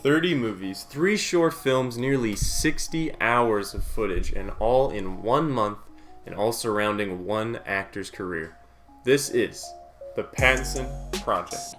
30 movies, 3 short films, nearly 60 hours of footage, and all in 1 month, and all surrounding one actor's career. This is the Pattinson Project.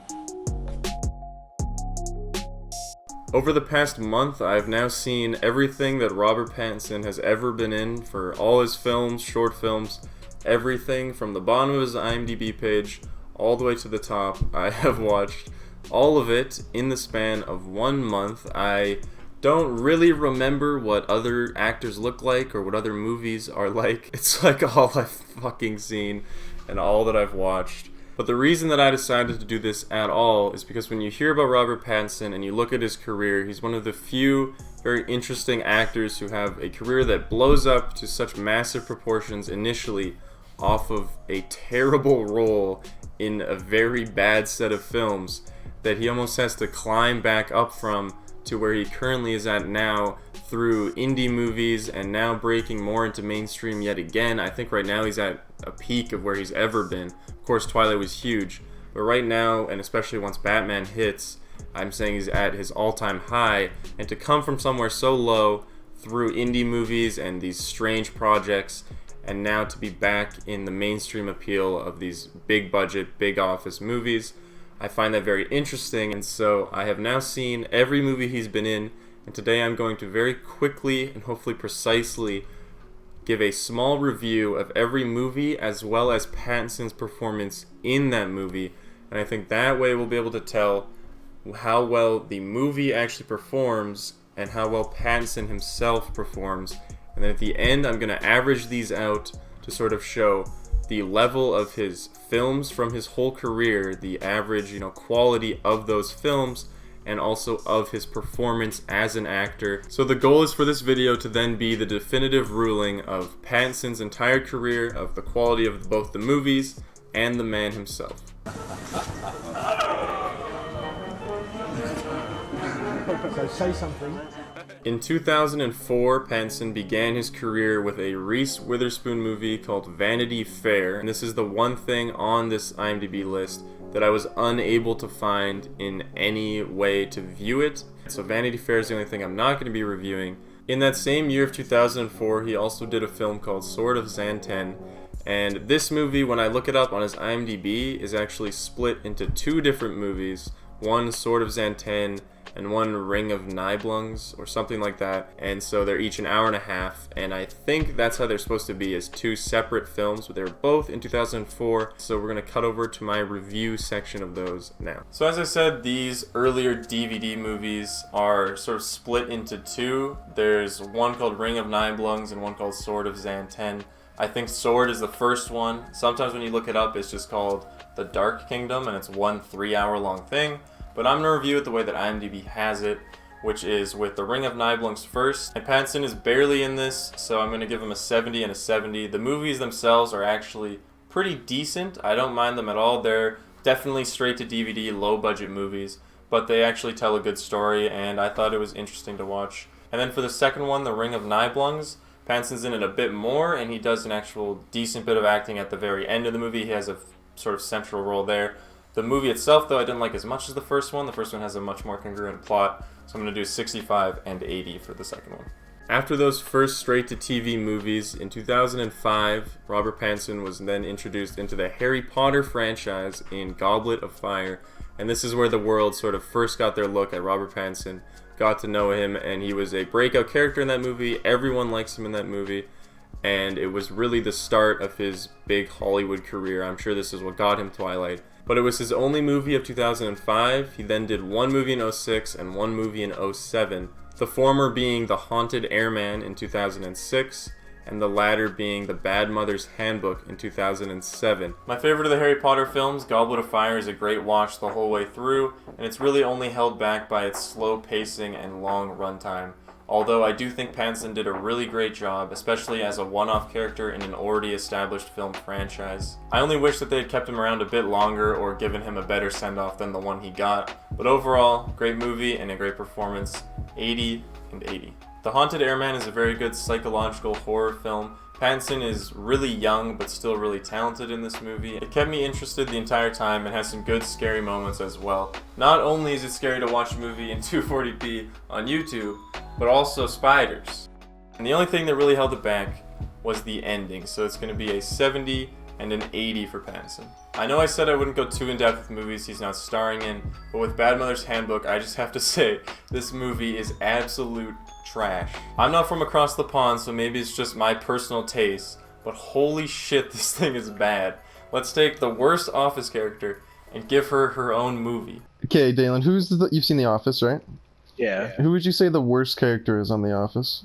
Over the past month, I've now seen everything that Robert Pattinson has ever been in for all his films, short films, everything from the bottom of his IMDb page all the way to the top. I have watched all of it in the span of 1 month. I don't really remember what other actors look like or what other movies are like. It's like all I've fucking seen and all that I've watched. But the reason that I decided to do this at all is because when you hear about Robert Pattinson and you look at his career, he's one of the few very interesting actors who have a career that blows up to such massive proportions initially off of a terrible role in a very bad set of films that he almost has to climb back up from to where he currently is at now through indie movies and now breaking more into mainstream yet again. I think right now he's at a peak of where he's ever been. Of course, Twilight was huge, but right now, and especially once Batman hits, I'm saying he's at his all-time high, and to come from somewhere so low through indie movies and these strange projects, and now to be back in the mainstream appeal of these big budget, big office movies, I find that very interesting. And so I have now seen every movie he's been in, and today I'm going to very quickly and hopefully precisely give a small review of every movie as well as Pattinson's performance in that movie. And I think that way we'll be able to tell how well the movie actually performs and how well Pattinson himself performs. And then at the end, I'm going to average these out to sort of show the level of his films from his whole career, the average, quality of those films, and also of his performance as an actor. So the goal is for this video to then be the definitive ruling of Pattinson's entire career, of the quality of both the movies and the man himself. So say something. In 2004, Pattinson began his career with a Reese Witherspoon movie called Vanity Fair, and this is the one thing on this IMDb list that I was unable to find in any way to view it. So Vanity Fair is the only thing I'm not going to be reviewing. In that same year of 2004, he also did a film called Sword of Zanten, and this movie, when I look it up on his IMDb, is actually split into 2 different movies. One, Sword of Zanten, and one Ring of Nibelungs, or something like that. And so they're each an hour and a half, and I think that's how they're supposed to be, as 2 separate films, but they were both in 2004, so we're going to cut over to my review section of those now. So as I said, these earlier DVD movies are sort of split into 2. There's one called Ring of Nibelungs and one called Sword of Zanten. I think Sword is the first one. Sometimes when you look it up, it's just called The Dark Kingdom, and it's one 3-hour-long thing. But I'm going to review it the way that IMDb has it, which is with the Ring of Nibelungs first. And Pattinson is barely in this, so I'm going to give him a 70 and a 70. The movies themselves are actually pretty decent. I don't mind them at all. They're definitely straight to DVD, low-budget movies, but they actually tell a good story, and I thought it was interesting to watch. And then for the second one, the Ring of Nibelungs, Pattinson's in it a bit more, and he does an actual decent bit of acting at the very end of the movie. He has a sort of central role there. The movie itself, though, I didn't like as much as the first one. The first one has a much more congruent plot, so I'm going to do 65 and 80 for the second one. After those first straight-to-TV movies, in 2005, Robert Pattinson was then introduced into the Harry Potter franchise in Goblet of Fire, and this is where the world sort of first got their look at Robert Pattinson, got to know him, and he was a breakout character in that movie. Everyone likes him in that movie, and it was really the start of his big Hollywood career. I'm sure this is what got him Twilight. But it was his only movie of 2005. He then did 1 movie in 2006 and 1 movie in 2007. The former being The Haunted Airman in 2006, and the latter being The Bad Mother's Handbook in 2007. My favorite of the Harry Potter films, Goblet of Fire, is a great watch the whole way through, and it's really only held back by its slow pacing and long runtime. Although I do think Pattinson did a really great job, especially as a one-off character in an already established film franchise. I only wish that they had kept him around a bit longer or given him a better send-off than the one he got. But overall, great movie and a great performance. 80 and 80. The Haunted Airman is a very good psychological horror film. Pattinson is really young but still really talented in this movie. It kept me interested the entire time and has some good scary moments as well. Not only is it scary to watch a movie in 240p on YouTube, but also spiders. And the only thing that really held it back was the ending, so it's going to be a 70 and an 80 for Pattinson. I know I said I wouldn't go too in-depth with movies he's not starring in, but with Bad Mother's Handbook, I just have to say, this movie is absolute trash. I'm not from across the pond, so maybe it's just my personal taste, but holy shit, this thing is bad. Let's take the worst Office character and give her her own movie. Okay, Dalen, you've seen The Office, right? Yeah. Who would you say the worst character is on The Office?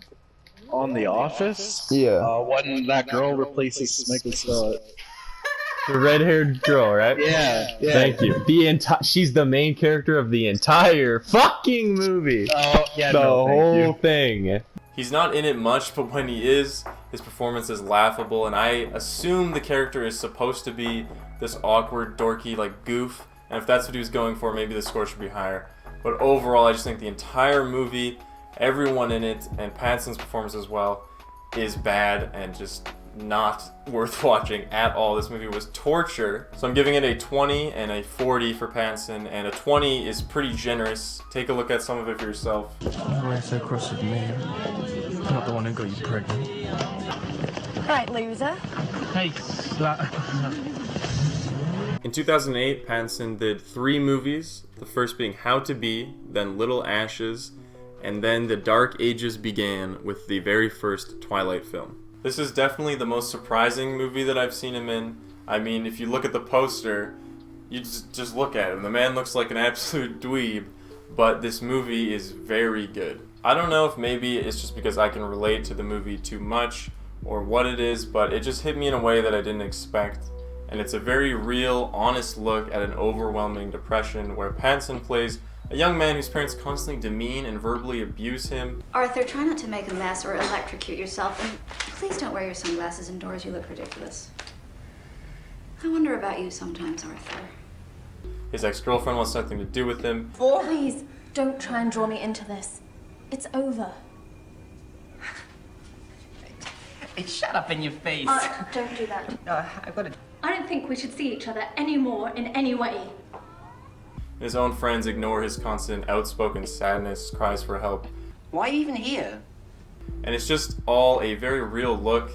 On The Office? Yeah. When that girl replaces Michael Scott. The red-haired girl, right? Yeah. Thank you. She's the main character of the entire fucking movie. Oh, yeah, the no, thank whole you. thing. He's not in it much, but when he is, his performance is laughable, and I assume the character is supposed to be this awkward, dorky, like, goof, and if that's what he was going for, maybe the score should be higher. But overall, I just think the entire movie, everyone in it, and Pattinson's performance as well, is bad and just not worth watching at all. This movie was torture. So I'm giving it a 20 and a 40 for Pattinson, and a 20 is pretty generous. Take a look at some of it for yourself. Why so cross with me? I'm not the one who got you pregnant. Right, loser. Hey, In 2008, Pattinson did 3 movies, the first being How to Be, then Little Ashes, and then The Dark Ages began with the very first Twilight film. This is definitely the most surprising movie that I've seen him in. I mean, if you look at the poster, you just look at him. The man looks like an absolute dweeb, but this movie is very good. I don't know if maybe it's just because I can relate to the movie too much or what it is, but it just hit me in a way that I didn't expect. And it's a very real, honest look at an overwhelming depression where Pattinson plays a young man whose parents constantly demean and verbally abuse him. Arthur, try not to make a mess or electrocute yourself, and please don't wear your sunglasses indoors. You look ridiculous. I wonder about you sometimes, Arthur. His ex-girlfriend wants nothing to do with him. Please, don't try and draw me into this. It's over. Hey, shut up in your face. Don't do that. I've got to... I don't think we should see each other anymore in any way. His own friends ignore his constant outspoken sadness, cries for help. Why even here? And it's just all a very real look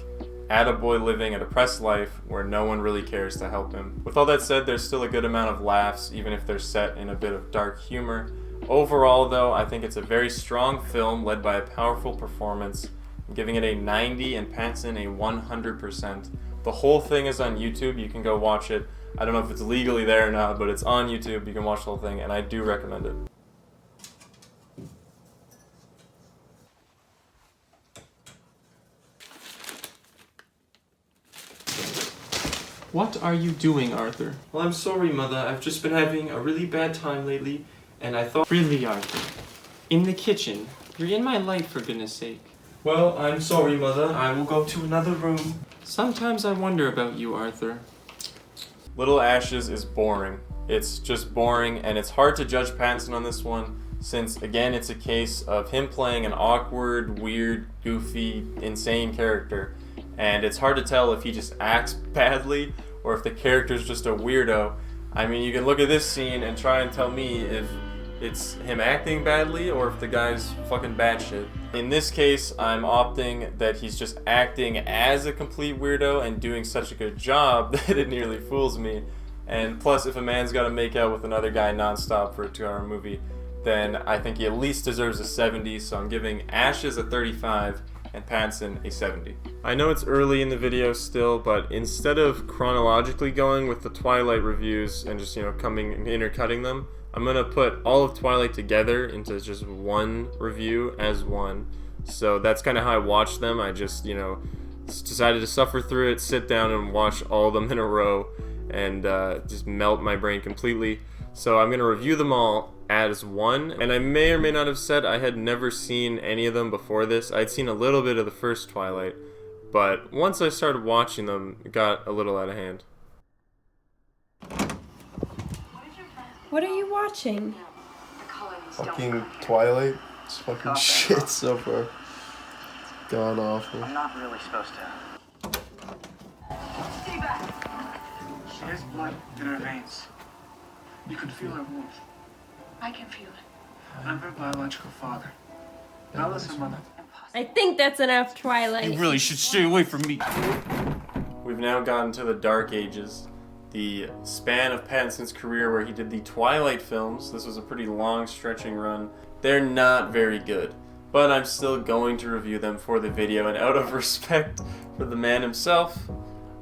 at a boy living a depressed life where no one really cares to help him. With all that said, there's still a good amount of laughs, even if they're set in a bit of dark humor. Overall, though, I think it's a very strong film led by a powerful performance. I'm giving it a 90 and Pattinson a 100%. The whole thing is on YouTube. You can go watch it. I don't know if it's legally there or not, but it's on YouTube. You can watch the whole thing, and I do recommend it. What are you doing, Arthur? Well, I'm sorry, Mother. I've just been having a really bad time lately, and I thought... Really, Arthur? In the kitchen? You're in my light, for goodness sake. Well, I'm sorry, Mother. I will go to another room. Sometimes I wonder about you, Arthur. Little Ashes is boring. It's just boring, and it's hard to judge Pattinson on this one, since, again, it's a case of him playing an awkward, weird, goofy, insane character, and it's hard to tell if he just acts badly or if the character's just a weirdo. I mean, you can look at this scene and try and tell me if it's him acting badly or if the guy's fucking batshit. In this case, I'm opting that he's just acting as a complete weirdo and doing such a good job that it nearly fools me. And plus, if a man's got to make out with another guy nonstop for a 2-hour movie, then I think he at least deserves a 70, so I'm giving Ashes a 35 and Pattinson a 70. I know it's early in the video still, but instead of chronologically going with the Twilight reviews and just, coming and intercutting them, I'm gonna put all of Twilight together into just one review as one. So that's kind of how I watched them. I just, decided to suffer through it, sit down and watch all of them in a row, and just melt my brain completely. So I'm gonna review them all as one, and I may or may not have said I had never seen any of them before this. I'd seen a little bit of the first Twilight, but once I started watching them, it got a little out of hand. What are you watching? Fucking Twilight. It's fucking shit so far. God awful. I'm not really supposed to. Stay back! She has blood in her veins. You can feel her warmth. I can feel it. I'm her biological father. Bella's her mother. I think that's enough, Twilight. You really should stay away from me. We've now gotten to the Dark Ages, the span of Pattinson's career where he did the Twilight films. This was a pretty long stretching run. They're not very good, but I'm still going to review them for the video, and out of respect for the man himself,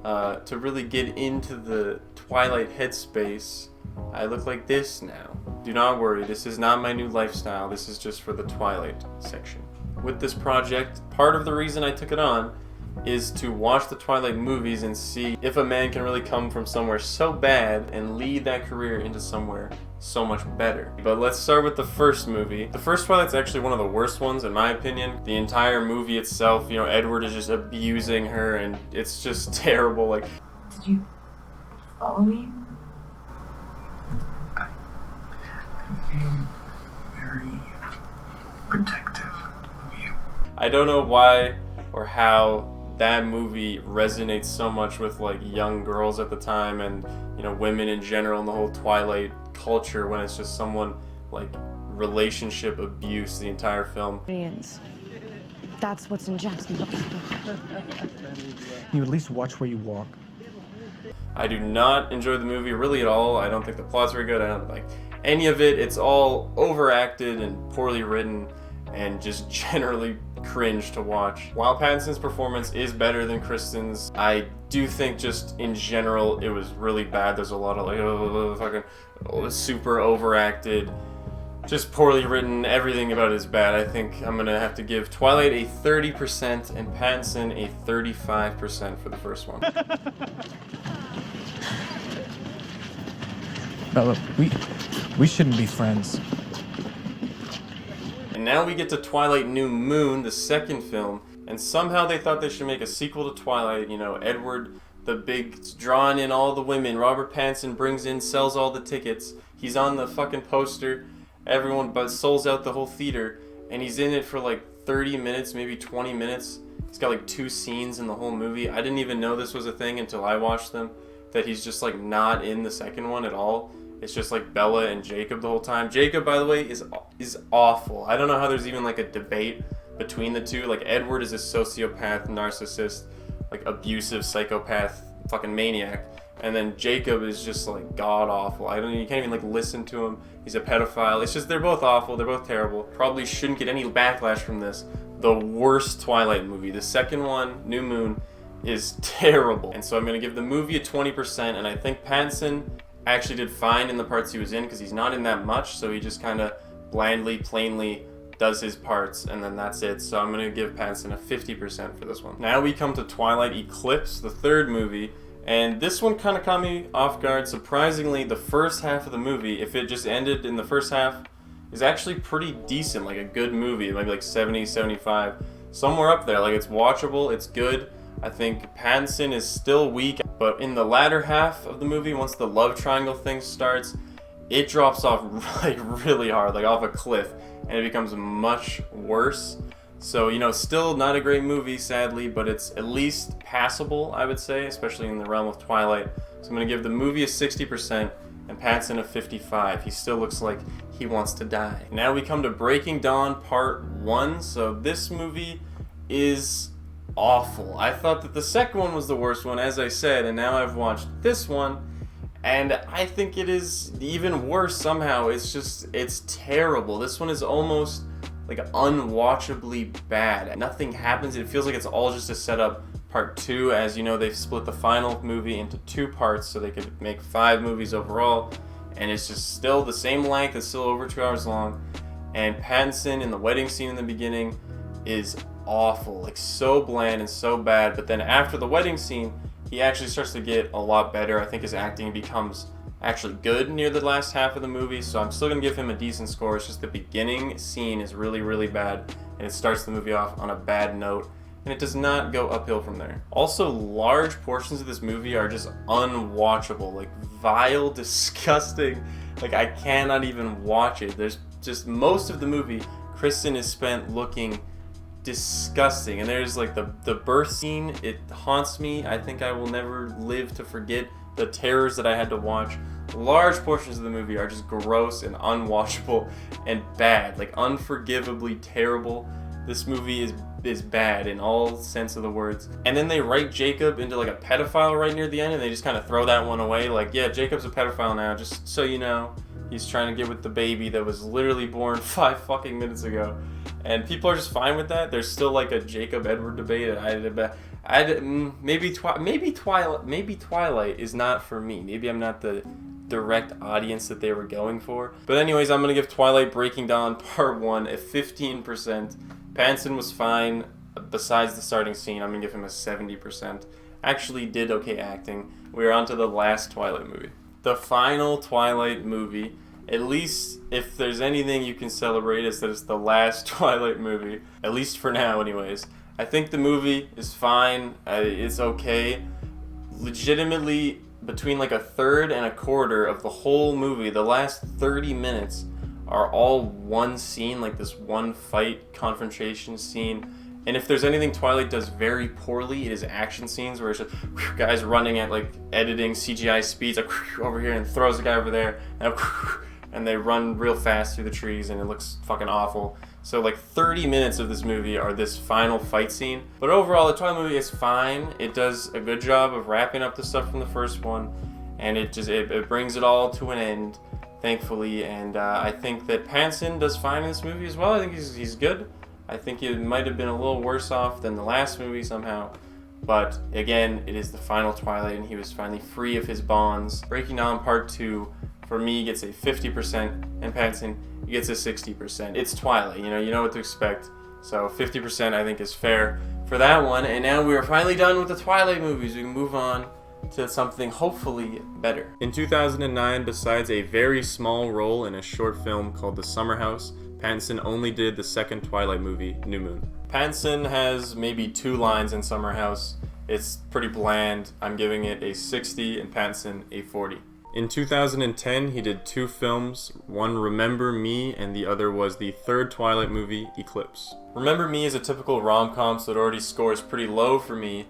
to really get into the Twilight headspace, I look like this now. Do not worry, this is not my new lifestyle, this is just for the Twilight section. With this project, part of the reason I took it on is to watch the Twilight movies and see if a man can really come from somewhere so bad and lead that career into somewhere so much better. But let's start with the first movie. The first Twilight's actually one of the worst ones in my opinion. The entire movie itself, you know, Edward is just abusing her and it's just terrible. Like, Did you follow me? I'm very protective of you. I don't know why or how that movie resonates so much with like young girls at the time and, you know, women in general and the whole Twilight culture when it's just someone like relationship abuse the entire film. That's what's in Jackson. You at least watch where you walk. I do not enjoy the movie really at all. I don't think the plot's very good. I don't like any of it. It's all overacted and poorly written and just generally cringe to watch. While Pattinson's performance is better than Kristen's, I do think just in general it was really bad. There's a lot of like super overacted, just poorly written. Everything about it is bad. I think I'm gonna have to give Twilight a 30% and Pattinson a 35% for the first one. Bella, we shouldn't be friends. And now we get to Twilight New Moon, the second film, and somehow they thought they should make a sequel to Twilight. You know, Edward, the big, drawing in all the women. Robert Pattinson brings in, sells all the tickets. He's on the fucking poster. Everyone but souls out the whole theater, and he's in it for like 30 minutes, maybe 20 minutes. He's got like 2 scenes in the whole movie. I didn't even know this was a thing until I watched them, that he's just like not in the second one at all. It's just like Bella and Jacob the whole time. Jacob, by the way, is awful. I don't know how there's even like a debate between the two. Like, Edward is a sociopath, narcissist, like abusive psychopath, fucking maniac. And then Jacob is just like god awful. You can't even like listen to him. He's a pedophile. It's just, they're both awful. They're both terrible. Probably shouldn't get any backlash from this. The worst Twilight movie. The second one, New Moon, is terrible. And so I'm gonna give the movie a 20%, and I think Pattinson actually did fine in the parts he was in because he's not in that much, so he just kind of blandly, plainly does his parts, and then that's it. So I'm going to give Pattinson a 50% for this one. Now we come to Twilight Eclipse, the third movie, and this one kind of caught me off guard. Surprisingly, the first half of the movie, if it just ended in the first half, is actually pretty decent, like a good movie, maybe like 70, 75, somewhere up there. Like, it's watchable, it's good. I think Pattinson is still weak, but in the latter half of the movie, once the love triangle thing starts, it drops off like really hard, like off a cliff, and it becomes much worse. So, you know, still not a great movie, sadly, but it's at least passable, I would say, especially in the realm of Twilight. So I'm going to give the movie a 60% and Pattinson a 55%. He still looks like he wants to die. Now we come to Breaking Dawn Part 1. So this movie is awful. I thought that the second one was the worst one, as I said, and now I've watched this one, and I think it is even worse somehow. It's terrible. This one is almost like unwatchably bad. Nothing happens. It feels like it's all just to set up part 2. As you know, they've split the final movie into 2 parts so they could make 5 movies overall, and it's just still the same length. It's still over 2 hours long, and Pattinson in the wedding scene in the beginning is awful, like so bland and so bad. But then after the wedding scene, he actually starts to get a lot better. I think his acting becomes actually good near the last half of the movie, so I'm still gonna give him a decent score. It's just the beginning scene is really, really bad, and it starts the movie off on a bad note, and it does not go uphill from there. Also, large portions of this movie are just unwatchable, like vile, disgusting. Like, I cannot even watch it. There's just most of the movie, Kristen is spent looking disgusting. And there's like the birth scene, it haunts me. I think I will never live to forget the terrors that I had to watch. Large portions of the movie are just gross and unwatchable and bad, like unforgivably terrible. This movie is bad in all sense of the words. And then they write Jacob into like a pedophile right near the end, and they just kind of throw that one away. Like, yeah, Jacob's a pedophile now, just so you know. He's trying to get with the baby that was literally born 5 fucking minutes ago. And people are just fine with that. There's still like a Jacob Edward debate. Maybe Twilight is not for me. Maybe I'm not the direct audience that they were going for. But anyways, I'm gonna give Twilight Breaking Dawn Part 1 a 15%. Pattinson was fine besides the starting scene. I'm gonna give him a 70%. Actually did okay acting. We're on to the last Twilight movie. The final Twilight movie. At least if there's anything you can celebrate, is that it's the last Twilight movie. At least for now anyways. I think the movie is fine. It's okay. Legitimately, between like a third and a quarter of the whole movie, the last 30 minutes are all one scene, like this one fight confrontation scene. And if there's anything Twilight does very poorly, it is action scenes where it's just guys running at like editing CGI speeds, like over here, and throws the guy over there, and they run real fast through the trees, and it looks fucking awful. So like 30 minutes of this movie are this final fight scene. But overall, the Twilight movie is fine. It does a good job of wrapping up the stuff from the first one, and it brings it all to an end, thankfully. And I think that Pattinson does fine in this movie as well. I think he's good. I think it might have been a little worse off than the last movie somehow. But again, it is the final Twilight, and he was finally free of his bonds. Breaking Dawn Part 2, for me, gets a 50%, and Pattinson gets a 60%. It's Twilight, you know what to expect. So 50% I think is fair for that one. And now we are finally done with the Twilight movies. We can move on to something hopefully better. In 2009, besides a very small role in a short film called The Summer House, Pattinson only did the second Twilight movie, New Moon. Pattinson has maybe 2 lines in Summer House. It's pretty bland. I'm giving it a 60 and Pattinson a 40. In 2010, he did 2 films, one Remember Me and the other was the third Twilight movie, Eclipse. Remember Me is a typical rom-com, so it already scores pretty low for me,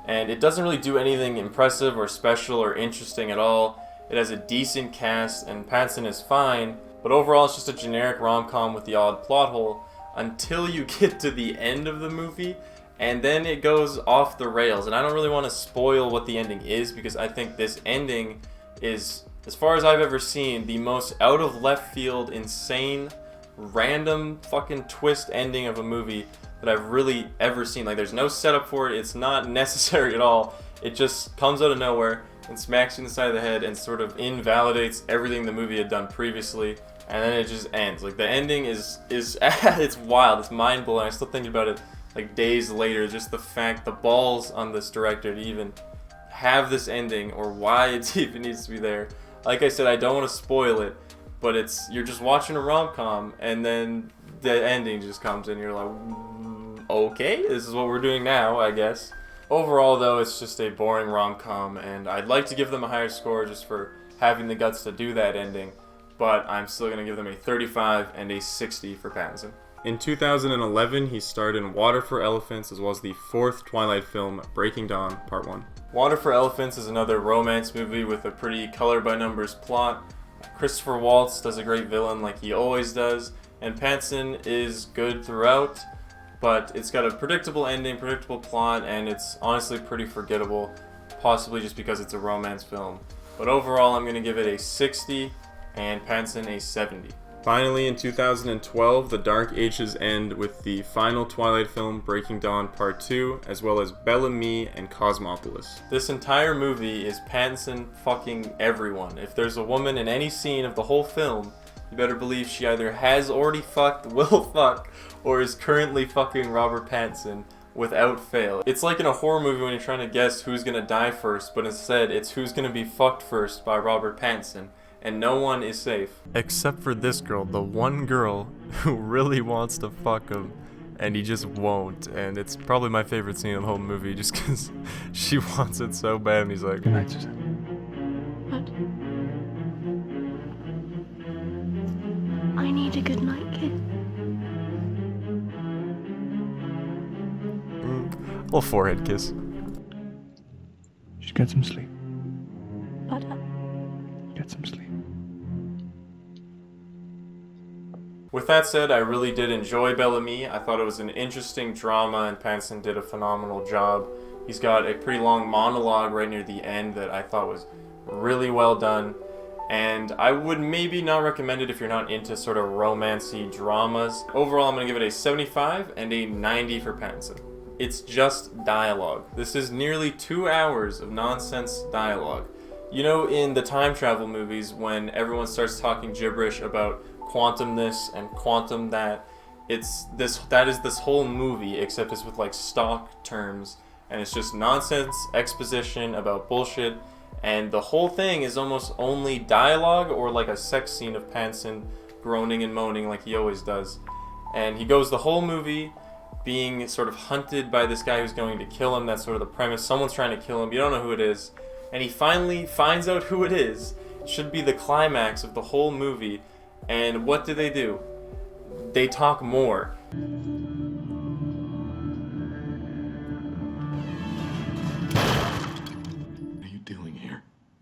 and it doesn't really do anything impressive or special or interesting at all. It has a decent cast and Pattinson is fine, but overall it's just a generic rom-com with the odd plot hole until you get to the end of the movie, and then it goes off the rails. And I don't really want to spoil what the ending is, because I think this ending is, as far as I've ever seen, the most out of left field, insane, random fucking twist ending of a movie that I've really ever seen. Like, there's no setup for it, it's not necessary at all. It just comes out of nowhere and smacks you in the side of the head and sort of invalidates everything the movie had done previously, and then it just ends. Like, the ending is it's wild, it's mind-blowing. I still think about it like days later, just the fact, the balls on this director to even have this ending, or why it even needs to be there. Like I said, I don't want to spoil it, but you're just watching a rom-com, and then the ending just comes and you're like, okay, this is what we're doing now, I guess. Overall though, it's just a boring rom-com, and I'd like to give them a higher score just for having the guts to do that ending, but I'm still going to give them a 35 and a 60 for Pattinson. In 2011, he starred in Water for Elephants, as well as the 4th Twilight film, Breaking Dawn Part 1. Water for Elephants is another romance movie with a pretty color-by-numbers plot. Christopher Waltz does a great villain like he always does, and Pattinson is good throughout, but it's got a predictable ending, predictable plot, and it's honestly pretty forgettable, possibly just because it's a romance film. But overall, I'm going to give it a 60, and Pattinson a 70. Finally, in 2012, the Dark Ages end with the final Twilight film, Breaking Dawn Part 2, as well as Belle and Me and Cosmopolis. This entire movie is Pattinson fucking everyone. If there's a woman in any scene of the whole film, you better believe she either has already fucked, will fuck, or is currently fucking Robert Pattinson without fail. It's like in a horror movie when you're trying to guess who's gonna die first, but instead it's who's gonna be fucked first by Robert Pattinson. And no one is safe. Except for this girl, the one girl who really wants to fuck him, and he just won't. And it's probably my favorite scene of the whole movie, just because she wants it so bad, and he's like, Good night, Susan. What? I need a good night kiss. Little forehead kiss. Just get some sleep. But Get some sleep. With that said, I really did enjoy Bellamy. I thought it was an interesting drama, and Pattinson did a phenomenal job. He's got a pretty long monologue right near the end that I thought was really well done. And I would maybe not recommend it if you're not into sort of romancy dramas. Overall, I'm going to give it a 75 and a 90 for Pattinson. It's just dialogue. This is nearly 2 hours of nonsense dialogue. You know, in the time travel movies, when everyone starts talking gibberish about quantum this and quantum that, that is this whole movie, except it's with like stock terms, and it's just nonsense exposition about bullshit. And the whole thing is almost only dialogue or like a sex scene of Pattinson groaning and moaning like he always does. And he goes the whole movie being sort of hunted by this guy who's going to kill him. That's sort of the premise. Someone's trying to kill him. You don't know who it is. And he finally finds out who it is. It should be the climax of the whole movie. And what do? They talk more.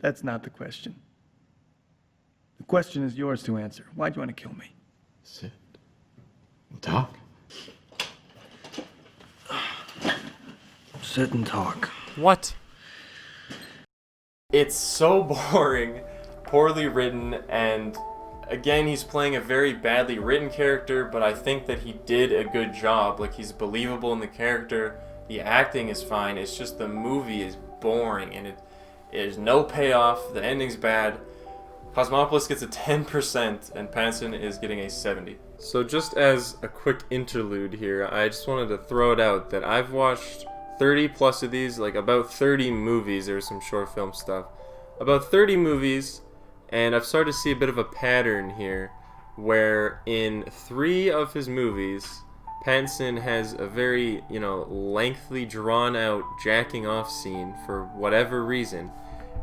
That's not the question. The question is yours to answer. Why'd you want to kill me? Sit. We'll talk. Sit and talk. What? It's so boring, poorly written, and again, he's playing a very badly written character, but I think that he did a good job. Like, he's believable in the character, the acting is fine, it's just the movie is boring, and there's no payoff, the ending's bad. Cosmopolis gets a 10%, and Pattinson is getting a 70. So just as a quick interlude here, I just wanted to throw it out that I've watched 30 plus of these, like about 30 movies, there's some short film stuff. About 30 movies, and I've started to see a bit of a pattern here, where in 3 of his movies, Pattinson has a very, lengthy, drawn-out jacking off scene for whatever reason.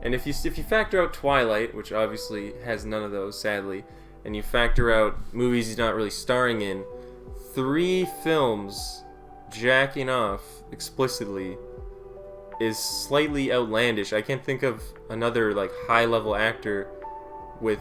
And if you factor out Twilight, which obviously has none of those, sadly, and you factor out movies he's not really starring in, 3 films jacking off explicitly is slightly outlandish. I can't think of another like high-level actor with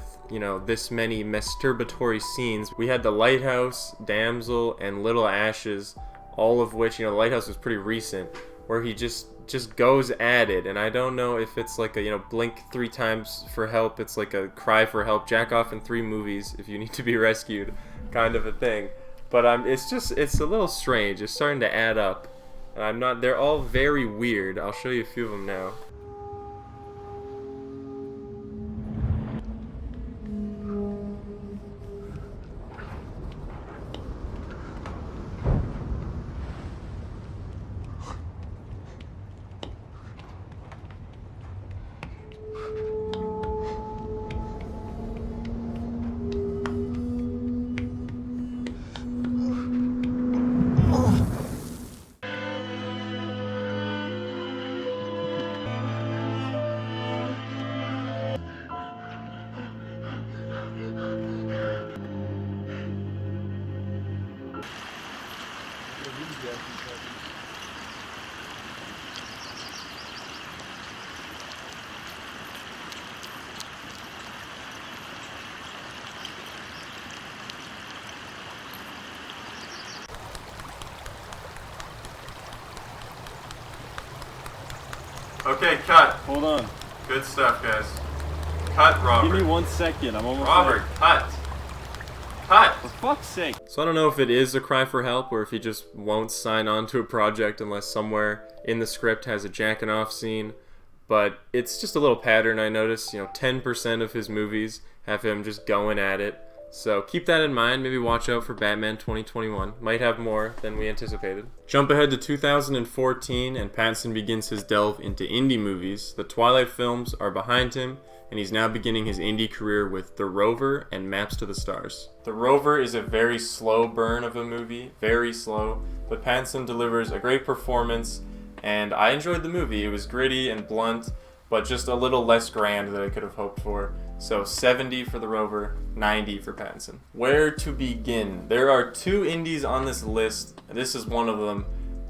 this many masturbatory scenes. We had The Lighthouse, Damsel, and Little Ashes, all of which, The Lighthouse was pretty recent, where he just goes at it. And I don't know if it's like a blink 3 times for help, it's like a cry for help, jack off in 3 movies if you need to be rescued kind of a thing. But it's a little strange. It's starting to add up, and they're all very weird. I'll show you a few of them now. Okay, cut. Hold on. Good stuff, guys. Cut, Robert. Give me 1 second. I'm almost Robert, there. cut. Cut. For fuck's sake. So I don't know if it is a cry for help or if he just won't sign on to a project unless somewhere in the script has a jacking off scene. But it's just a little pattern I noticed. 10% of his movies have him just going at it. So keep that in mind. Maybe watch out for Batman 2021. Might have more than we anticipated. Jump ahead to 2014 and Pattinson begins his delve into indie movies. The Twilight films are behind him, and he's now beginning his indie career with The Rover and Maps to the Stars. The Rover is a very slow burn of a movie, very slow, but Pattinson delivers a great performance, and I enjoyed the movie. It was gritty and blunt, but just a little less grand than I could have hoped for. So 70 for The Rover, 90 for Pattinson. Where to begin? There are 2 indies on this list. This is one of them.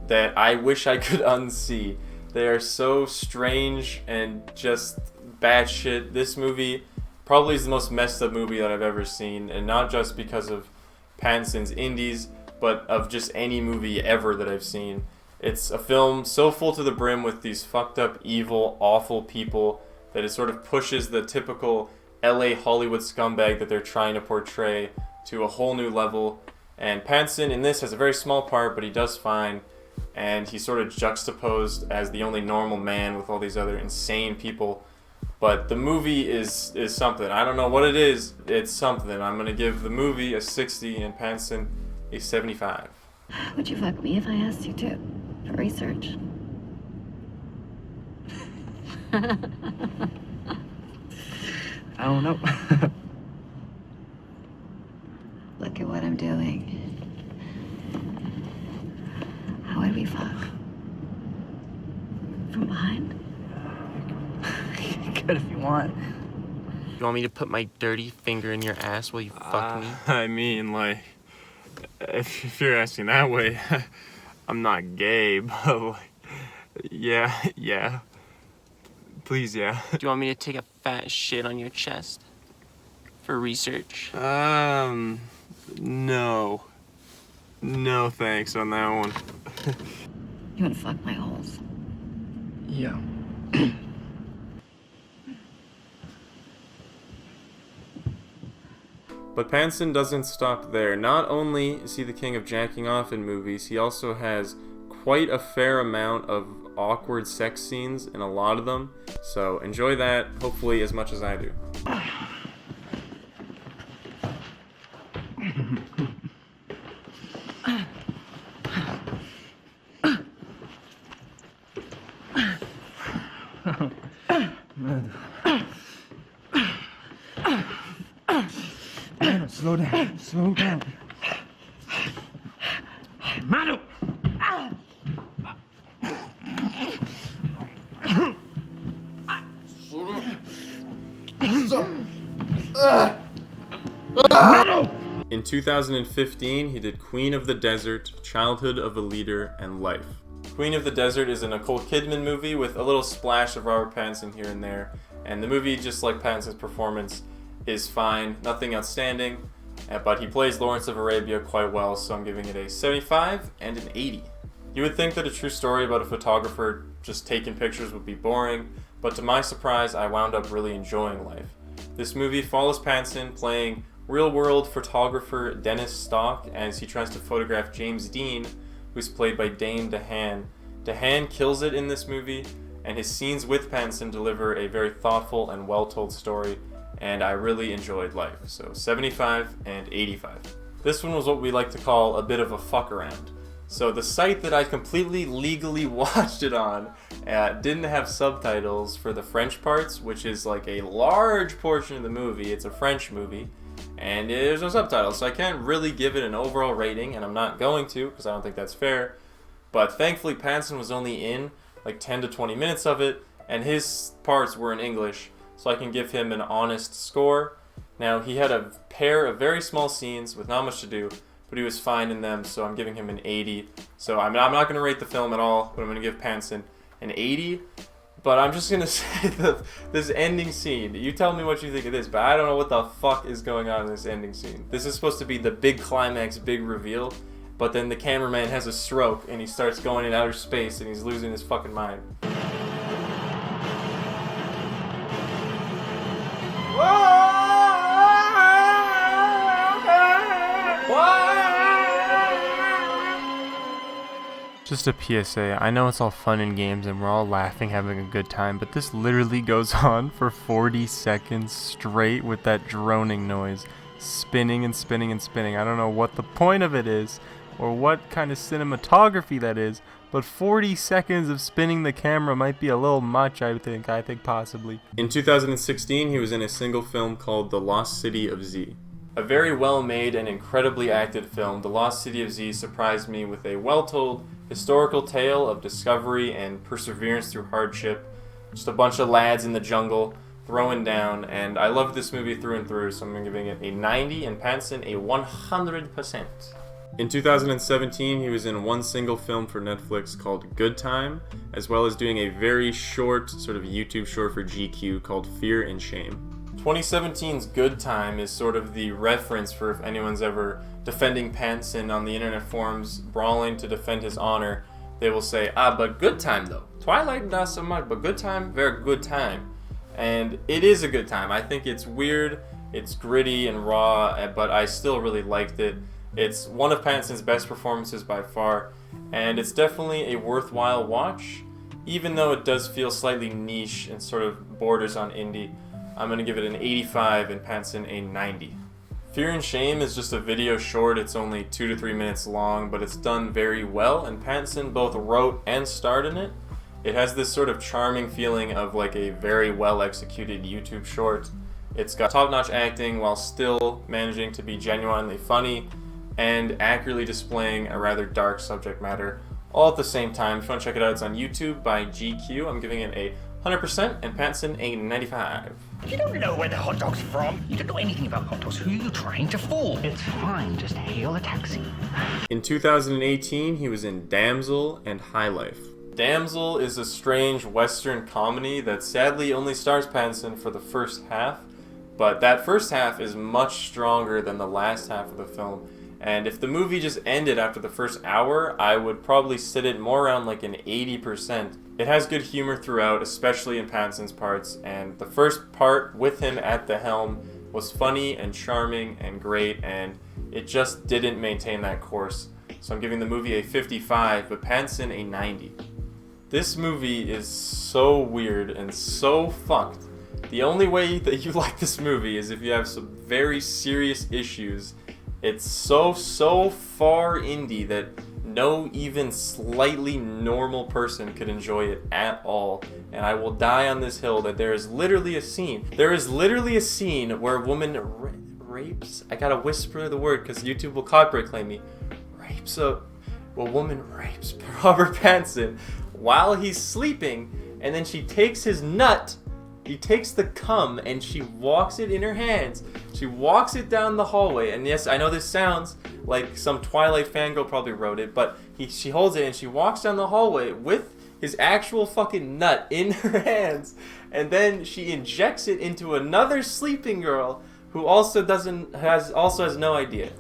that I wish I could unsee. They are so strange and just bad shit. This movie probably is the most messed up movie that I've ever seen, and not just because of Pattinson's indies, but of just any movie ever that I've seen. It's a film so full to the brim with these fucked up, evil, awful people that it sort of pushes the typical LA Hollywood scumbag that they're trying to portray to a whole new level. And Pattinson in this has a very small part, but he does fine. And he's sort of juxtaposed as the only normal man with all these other insane people. But the movie is something. I don't know what it is. It's something. I'm going to give the movie a 60 and Pattinson a 75. Would you fuck me if I asked you to for research? I don't know. Look at what I'm doing. How would we fuck? From behind? Good if you want. You want me to put my dirty finger in your ass while you fuck me? I mean, like, if you're asking that way, I'm not gay, but like, yeah. Please, yeah. Do you want me to take a fat shit on your chest? For research? No. No thanks on that one. You wanna fuck my holes? Yeah. But Pattinson doesn't stop there. Not only is he the king of jacking off in movies, he also has quite a fair amount of awkward sex scenes in a lot of them. So enjoy that, hopefully as much as I do. Slow down, slow down. Mano! In 2015, he did Queen of the Desert, Childhood of a Leader, and Life. Queen of the Desert is a Nicole Kidman movie with a little splash of Robert Pattinson here and there, and the movie, just like Pattinson's performance, is fine, nothing outstanding, but he plays Lawrence of Arabia quite well, so I'm giving it a 75 and an 80. You would think that a true story about a photographer just taking pictures would be boring, but to my surprise, I wound up really enjoying Life. This movie follows Pattinson playing real-world photographer Dennis Stock as he tries to photograph James Dean, who's played by Dane DeHaan. DeHaan kills it in this movie, and his scenes with Pattinson deliver a very thoughtful and well-told story, and I really enjoyed Life, so 75 and 85. This one was what we like to call a bit of a fuck around. So the site that I completely legally watched it on didn't have subtitles for the French parts, which is like a large portion of the movie. It's a French movie, and there's no subtitles, so I can't really give it an overall rating, and I'm not going to because I don't think that's fair. But thankfully Pattinson was only in like 10 to 20 minutes of it, and his parts were in English, so I can give him an honest score. Now, he had a pair of very small scenes with not much to do, but he was fine in them, so I'm giving him an 80. So I'm not going to rate the film at all, but I'm going to give Pattinson an 80. But I'm just going to say this ending scene. You tell me what you think of this, but I don't know what the fuck is going on in this ending scene. This is supposed to be the big climax, big reveal, but then the cameraman has a stroke, and he starts going in outer space, and he's losing his fucking mind. Just a PSA, I know it's all fun and games and we're all laughing, having a good time, but this literally goes on for 40 seconds straight with that droning noise, spinning and spinning and spinning. I don't know what the point of it is, or what kind of cinematography that is, but 40 seconds of spinning the camera might be a little much, I think possibly. In 2016, he was in a single film called The Lost City of Zee. A very well-made and incredibly acted film, The Lost City of Zee surprised me with a well-told historical tale of discovery and perseverance through hardship. Just a bunch of lads in the jungle throwing down, and I loved this movie through and through, so I'm giving it a 90 and Pattinson a 100%. In 2017, he was in one single film for Netflix called Good Time, as well as doing a very short sort of YouTube short for GQ called Fear and Shame. 2017's Good Time is sort of the reference for if anyone's ever defending Pattinson on the internet forums, brawling to defend his honor, they will say, but Good Time though. Twilight not so much, but Good Time, very good time. And it is a good time. I think it's weird, it's gritty and raw, but I still really liked it. It's one of Pattinson's best performances by far, and it's definitely a worthwhile watch, even though it does feel slightly niche and sort of borders on indie. I'm going to give it an 85 and Pattinson a 90. Fear and Shame is just a video short. It's only 2 to 3 minutes long, but it's done very well, and Pattinson both wrote and starred in it. It has this sort of charming feeling of like a very well executed YouTube short. It's got top-notch acting while still managing to be genuinely funny and accurately displaying a rather dark subject matter all at the same time. If you want to check it out, it's on YouTube by GQ. I'm giving it a 100% and Pattinson a 95. You don't know where the hot dog's from. You don't know anything about hot dogs. Who are you trying to fool? It's fine. Just hail a taxi. In 2018, he was in Damsel and High Life. Damsel is a strange Western comedy that sadly only stars Pattinson for the first half, but that first half is much stronger than the last half of the film. And if the movie just ended after the first hour, I would probably sit it more around like an 80%. It has good humor throughout, especially in Pattinson's parts, and the first part with him at the helm was funny and charming and great, and it just didn't maintain that course. So I'm giving the movie a 55, but Pattinson a 90. This movie is so weird and so fucked. The only way that you like this movie is if you have some very serious issues. It's so far indie that no even slightly normal person could enjoy it at all. And I will die on this hill that there is literally a scene. There is literally a scene where a woman rapes. I gotta whisper the word because YouTube will copyright claim me. A woman rapes Robert Pattinson while he's sleeping, and then she takes his nut. He takes the cum and she walks it in her hands. She walks it down the hallway. And yes, I know this sounds like some Twilight fangirl probably wrote it, but she holds it and she walks down the hallway with his actual fucking nut in her hands. And then she injects it into another sleeping girl who also has no idea.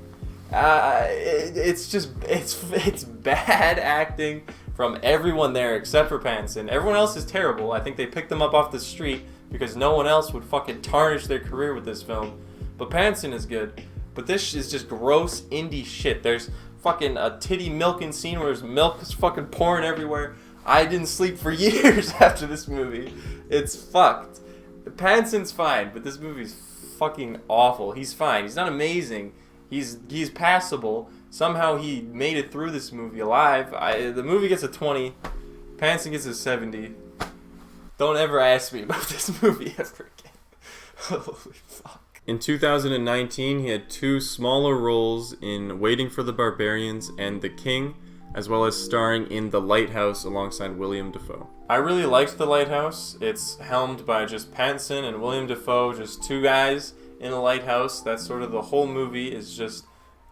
It's bad acting from everyone there except for Pattinson. Everyone else is terrible. I think they picked them up off the street because no one else would fucking tarnish their career with this film. But Pattinson is good. But this is just gross indie shit. There's fucking a titty milking scene where there's milk is fucking pouring everywhere. I didn't sleep for years after this movie. It's fucked. Pattinson's fine, but this movie's fucking awful. He's fine. He's not amazing. He's passable. Somehow he made it through this movie alive. The movie gets a 20. Pattinson gets a 70. Don't ever ask me about this movie ever again. Holy fuck. In 2019, he had 2 smaller roles in Waiting for the Barbarians and The King, as well as starring in The Lighthouse alongside William Dafoe. I really liked The Lighthouse. It's helmed by just Pattinson and William Dafoe, just 2 guys in a lighthouse. That's sort of the whole movie, is just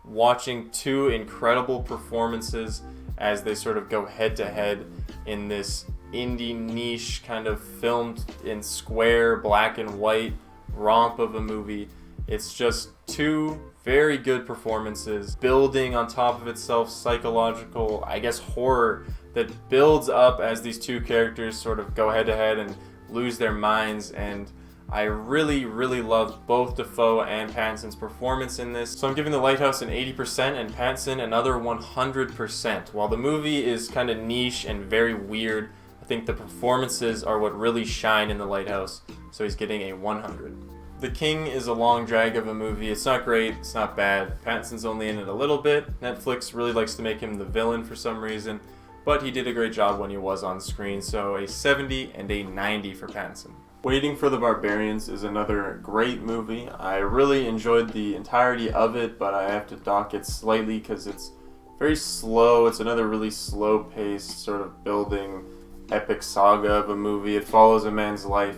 watching 2 incredible performances as they sort of go head to head in this indie niche kind of filmed in square black and white romp of a movie. It's just 2 very good performances building on top of itself psychological, I guess, horror that builds up as these 2 characters sort of go head to head and lose their minds. And I really loved both Dafoe and Pattinson's performance in this. So I'm giving The Lighthouse an 80% and Pattinson another 100%. While the movie is kind of niche and very weird, I think the performances are what really shine in The Lighthouse. So he's getting a 100. The King is a long drag of a movie. It's not great, it's not bad. Pattinson's only in it a little bit. Netflix really likes to make him the villain for some reason, but he did a great job when he was on screen. So a 70 and a 90 for Pattinson. Waiting for the Barbarians is another great movie. I really enjoyed the entirety of it, but I have to dock it slightly because it's very slow. It's another really slow-paced sort of building epic saga of a movie. It follows a man's life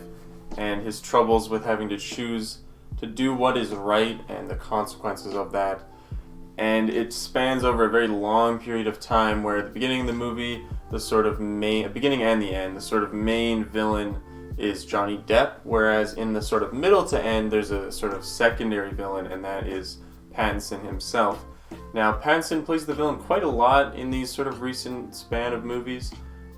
and his troubles with having to choose to do what is right and the consequences of that. and it spans over a very long period of time where at the beginning of the movie, the sort of beginning and the end, the sort of main villain is Johnny Depp, whereas in the sort of middle to end, there's a sort of secondary villain, and that is Pattinson himself. Now, Pattinson plays the villain quite a lot in these sort of recent span of movies,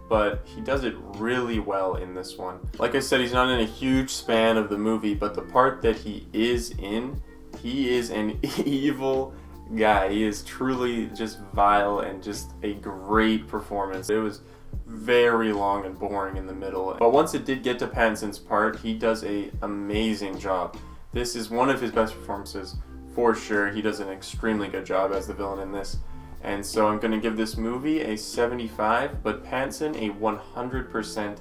but he does it really well in this one. Like I said, he's not in a huge span of the movie, but the part that he is in, he is an evil guy. He is truly just vile and just a great performance. It was very long and boring in the middle, but once it did get to Pattinson's part, he does an amazing job. This is one of his best performances for sure. He does an extremely good job as the villain in this, and so I'm going to give this movie a 75, but Pattinson a 100%.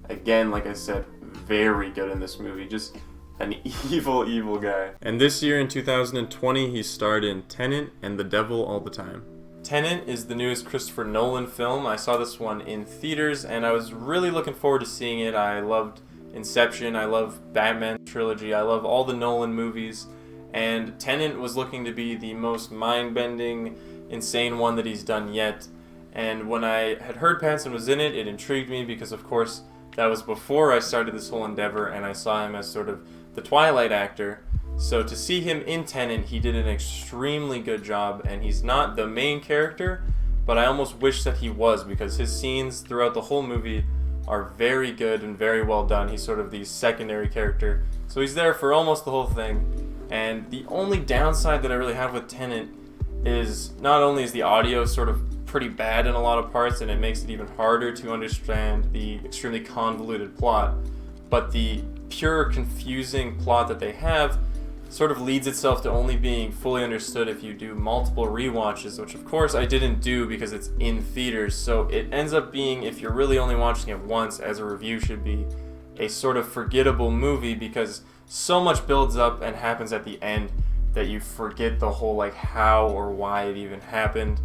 Again, like I said, very good in this movie. Just an evil guy. And this year in 2020, he starred in Tenet and The Devil All the Time. Tenet is the newest Christopher Nolan film. I saw this one in theaters, and I was really looking forward to seeing it. I loved Inception, I love Batman trilogy, I love all the Nolan movies, and Tenet was looking to be the most mind-bending, insane one that he's done yet. And when I had heard Pattinson was in it, it intrigued me because, of course, that was before I started this whole endeavor, and I saw him as sort of the Twilight actor. So to see him in Tenet, he did an extremely good job, and he's not the main character, but I almost wish that he was, because his scenes throughout the whole movie are very good and very well done. He's sort of the secondary character, so he's there for almost the whole thing. And the only downside that I really have with Tenet is not only is the audio sort of pretty bad in a lot of parts, and it makes it even harder to understand the extremely convoluted plot, but the pure confusing plot that they have sort of leads itself to only being fully understood if you do multiple rewatches, which of course I didn't do because it's in theaters. So it ends up being, if you're really only watching it once, as a review should be, a sort of forgettable movie, because so much builds up and happens at the end that you forget the whole like how or why it even happened.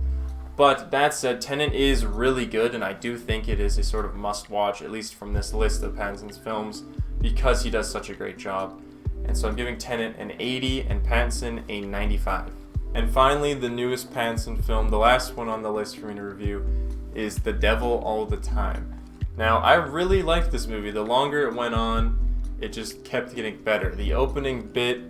But that said, Tenet is really good, and I do think it is a sort of must-watch, at least from this list of Pattinson's films, because he does such a great job. And so I'm giving Tenet an 80 and Pattinson a 95. And finally, the newest Pattinson film, the last one on the list for me to review, is The Devil All the Time. Now, I really liked this movie. The longer it went on, it just kept getting better. The opening bit,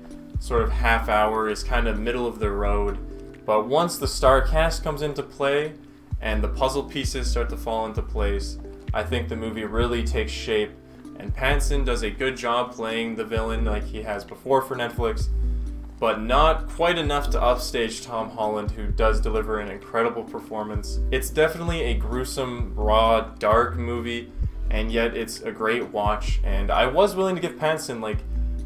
sort of half hour, is kind of middle of the road. But once the star cast comes into play and the puzzle pieces start to fall into place, I think the movie really takes shape. And Pattinson does a good job playing the villain like he has before for Netflix, but not quite enough to upstage Tom Holland, who does deliver an incredible performance. It's definitely a gruesome, raw, dark movie, and yet it's a great watch. And I was willing to give Pattinson like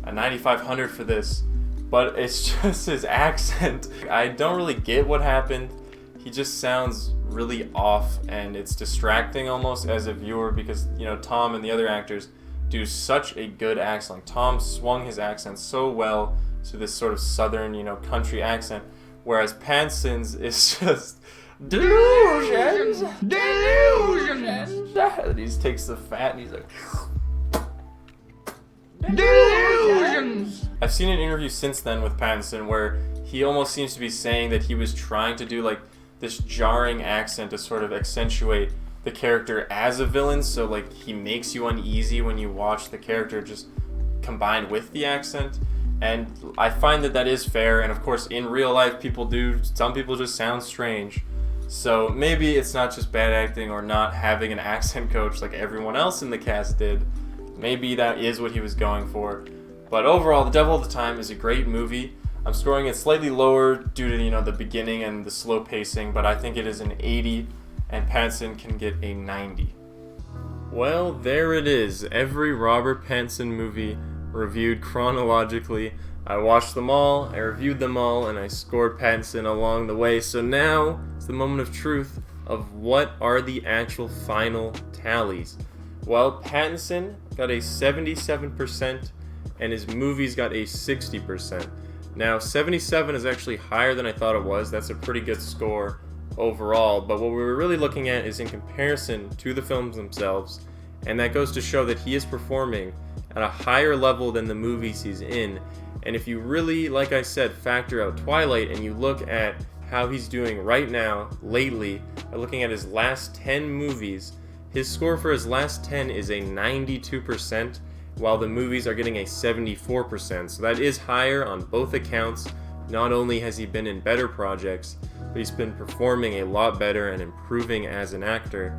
a 9,500 for this, but it's just his accent. I don't really get what happened. He just sounds really off, and it's distracting almost as a viewer, because, you know, Tom and the other actors do such a good accent. Like, Tom swung his accent so well to this sort of southern, you know, country accent, whereas Pattinson's is just delusions. And he just takes the fat and he's like delusions. I've seen an interview since then with Pattinson where he almost seems to be saying that he was trying to do like this jarring accent to sort of accentuate the character as a villain, so like he makes you uneasy when you watch the character just combined with the accent. And I find that that is fair, and of course in real life some people just sound strange. So maybe it's not just bad acting or not having an accent coach like everyone else in the cast did. Maybe that is what he was going for. But overall, The Devil All the Time is a great movie. I'm scoring it slightly lower due to, you know, the beginning and the slow pacing, but I think it is an 80, and Pattinson can get a 90. Well, there it is. Every Robert Pattinson movie reviewed chronologically. I watched them all, I reviewed them all, and I scored Pattinson along the way. So now it's the moment of truth of what are the actual final tallies. Well, Pattinson got a 77%, and his movies got a 60%. Now, 77 is actually higher than I thought it was. That's a pretty good score overall, but what we were really looking at is in comparison to the films themselves, and that goes to show that he is performing at a higher level than the movies he's in. And if you really, like I said, factor out Twilight and you look at how he's doing right now, lately, by looking at his last 10 movies. His score for his last 10 is a 92%, while the movies are getting a 74%. So that is higher on both accounts. Not only has he been in better projects, but he's been performing a lot better and improving as an actor.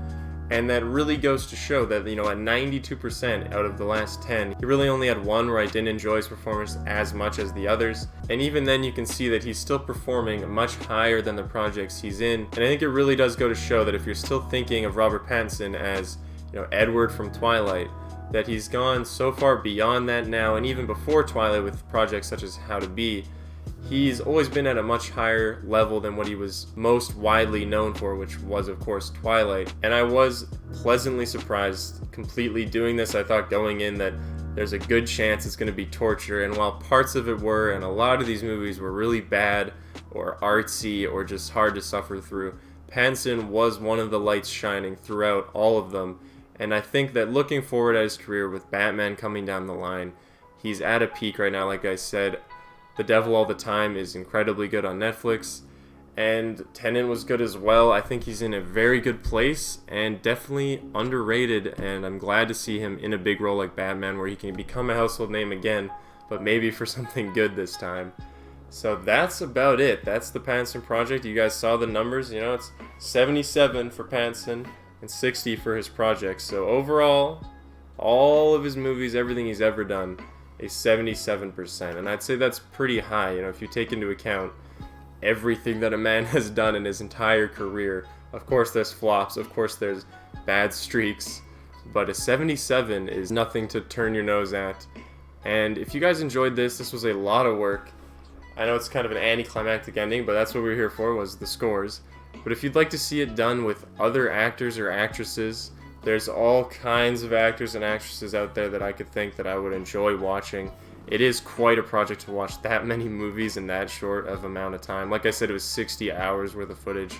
And that really goes to show that, at 92% out of the last 10, he really only had one where I didn't enjoy his performance as much as the others. And even then you can see that he's still performing much higher than the projects he's in. And I think it really does go to show that if you're still thinking of Robert Pattinson as, Edward from Twilight, that he's gone so far beyond that now, and even before Twilight with projects such as How to Be, he's always been at a much higher level than what he was most widely known for, which was, of course, Twilight. And I was pleasantly surprised completely doing this. I thought going in that there's a good chance it's going to be torture, and while parts of it were, and a lot of these movies were really bad or artsy or just hard to suffer through, Pattinson was one of the lights shining throughout all of them. And I think that looking forward at his career with Batman coming down the line, he's at a peak right now. Like I said, The Devil All the Time is incredibly good on Netflix, and Tenet was good as well. I think he's in a very good place and definitely underrated, and I'm glad to see him in a big role like Batman where he can become a household name again, but maybe for something good this time. So that's about it. That's the Pattinson Project. You guys saw the numbers. It's 77 for Pattinson and 60 for his projects. So overall, all of his movies, everything he's ever done, a 77%, and I'd say that's pretty high, if you take into account everything that a man has done in his entire career. Of course there's flops, of course there's bad streaks, but a 77 is nothing to turn your nose at. And if you guys enjoyed this was a lot of work. I know it's kind of an anticlimactic ending, but that's what we're here for, was the scores. But if you'd like to see it done with other actors or actresses, there's all kinds of actors and actresses out there that I could think that I would enjoy watching. It is quite a project to watch that many movies in that short of amount of time. Like I said, it was 60 hours worth of footage.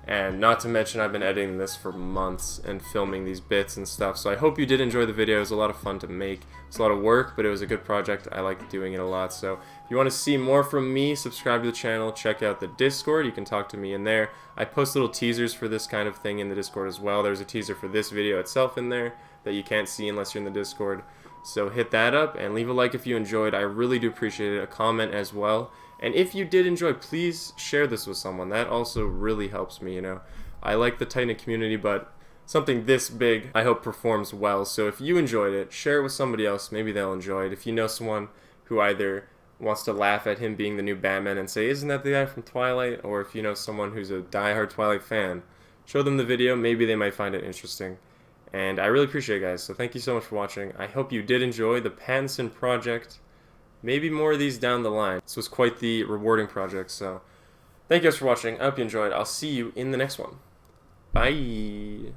And not to mention, I've been editing this for months and filming these bits and stuff. So I hope you did enjoy the video. It was a lot of fun to make. It's a lot of work, but it was a good project. I like doing it a lot. So if you want to see more from me, subscribe to the channel. Check out the Discord. You can talk to me in there. I post little teasers for this kind of thing in the Discord as well. There's a teaser for this video itself in there that you can't see unless you're in the Discord. So hit that up and leave a like if you enjoyed. I really do appreciate it. A comment as well. And if you did enjoy, please share this with someone. That also really helps me, I like the tight-knit community, but something this big I hope performs well. So if you enjoyed it, share it with somebody else. Maybe they'll enjoy it. If you know someone who either wants to laugh at him being the new Batman and say, isn't that the guy from Twilight? Or if you know someone who's a diehard Twilight fan, show them the video. Maybe they might find it interesting. And I really appreciate it, guys. So thank you so much for watching. I hope you did enjoy the Pattinson Project. Maybe more of these down the line. This was quite the rewarding project, so thank you guys for watching. I hope you enjoyed. I'll see you in the next one. Bye!